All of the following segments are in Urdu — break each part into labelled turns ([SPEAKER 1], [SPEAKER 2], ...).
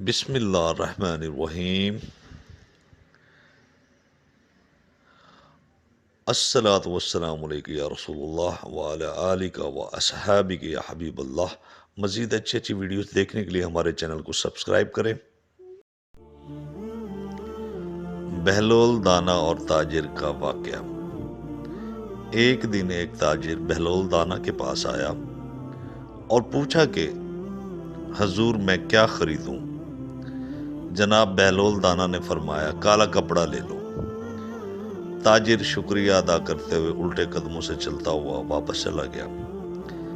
[SPEAKER 1] بسم اللہ الرحمن الرحیم۔ الصلاۃ والسلام علیک یا رسول اللہ وعلی آلک و اصحابک یا حبیب اللہ۔ مزید اچھی اچھی ویڈیوز دیکھنے کے لیے ہمارے چینل کو سبسکرائب کریں۔ بہلول دانا اور تاجر کا واقعہ۔ ایک دن ایک تاجر بہلول دانا کے پاس آیا اور پوچھا کہ حضور میں کیا خریدوں؟ جناب بہلول دانا نے فرمایا کالا کپڑا لے لو۔ تاجر شکریہ ادا کرتے ہوئے الٹے قدموں سے چلتا ہوا واپس چلا گیا۔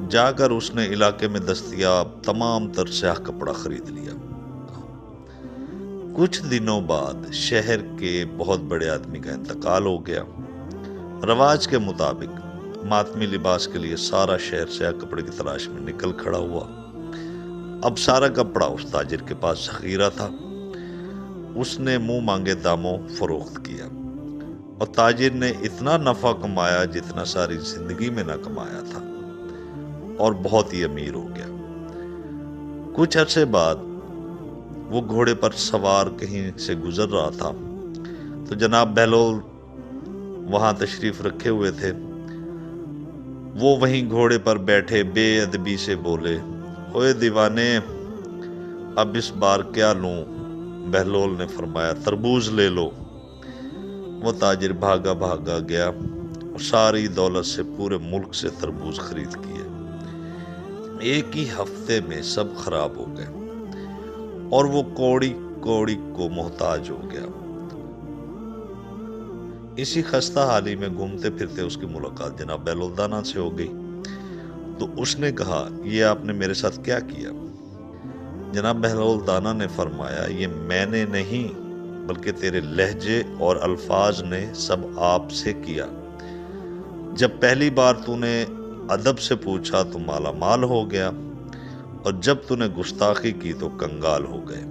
[SPEAKER 1] جا کر اس نے علاقے میں دستیاب تمام تر سیاہ کپڑا خرید لیا۔ کچھ دنوں بعد شہر کے بہت بڑے آدمی کا انتقال ہو گیا۔ رواج کے مطابق ماتمی لباس کے لیے سارا شہر سیاہ کپڑے کی تلاش میں نکل کھڑا ہوا۔ اب سارا کپڑا اس تاجر کے پاس ذخیرہ تھا۔ اس نے منہ مانگے داموں فروخت کیا اور تاجر نے اتنا نفع کمایا جتنا ساری زندگی میں نہ کمایا تھا، اور بہت ہی امیر ہو گیا۔ کچھ عرصے بعد وہ گھوڑے پر سوار کہیں سے گزر رہا تھا تو جناب بہلول وہاں تشریف رکھے ہوئے تھے۔ وہ وہیں گھوڑے پر بیٹھے بے ادبی سے بولے، اوے دیوانے، اب اس بار کیا لوں؟ بہلول نے فرمایا تربوز لے لو۔ وہ تاجر بھاگا بھاگا گیا اور ساری دولت سے پورے ملک سے تربوز خرید کیے۔ ایک ہی ہفتے میں سب خراب ہو گئے اور وہ کوڑی کوڑی کو محتاج ہو گیا۔ اسی خستہ حالی میں گھومتے پھرتے اس کی ملاقات جناب بہلول دانا سے ہو گئی۔ تو اس نے کہا، یہ آپ نے میرے ساتھ کیا کیا؟ جناب بہلول دانا نے فرمایا، یہ میں نے نہیں بلکہ تیرے لہجے اور الفاظ نے سب آپ سے کیا۔ جب پہلی بار تو نے ادب سے پوچھا تو مالا مال ہو گیا، اور جب تو نے گستاخی کی تو کنگال ہو گئے۔